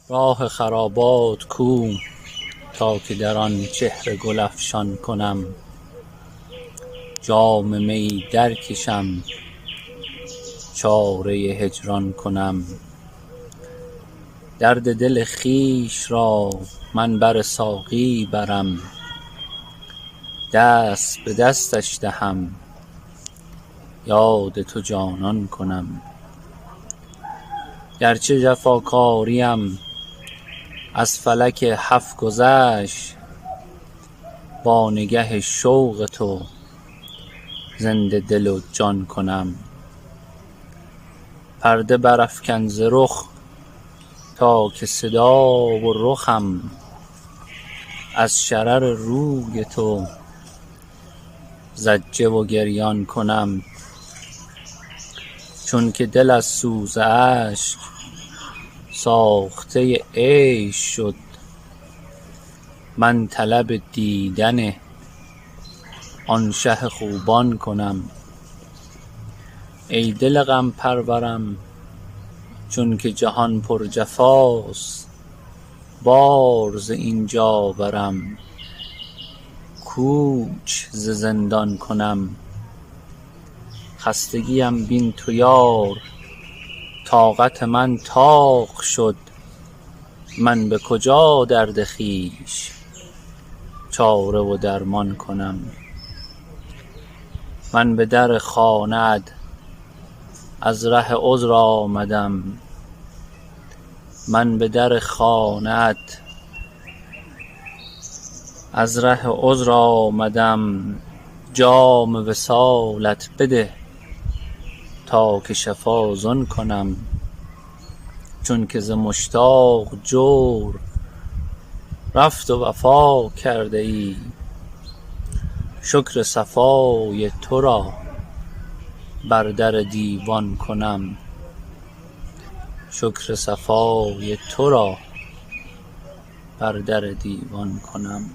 راه خرابات کو تا که در آن چهر گل افشان کنم. جام می درکشم چاره هجران کنم. درد دل خویش را من بر ساقی برم. دست به دستش دهم یاد تو جانان کنم. گرچه جفاکاریم از فلک 7 گذشت، با نگه شوق تو زنده دل و جان کنم. پرده برافکن ز رخ تا که صدا و رخم از شرر روی تو زجه و گریان کنم. چون که دل از سوز اشک ساخته عیش شد، من طلب دیدن آن شه خوبان کنم. ای دل غم پرورم چون که جهان پر جفاست، بار ز اینجا برم کوچ ز زندان کنم. خستگیم بین تو یار، طاقت من طاق شد. من به کجا درد خویش چاره و درمان کنم. من به در خانه‌ات از ره عذر آمدم. من به در خانه‌ات از ره عذر آمدم. جام وصالت بده تا که شفاضان کنم. چون که ز مشتاق جور رفت و وفا کرده ای، شکر صفای تو را بر در دیوان کنم. شکر صفای تو را بر در دیوان کنم.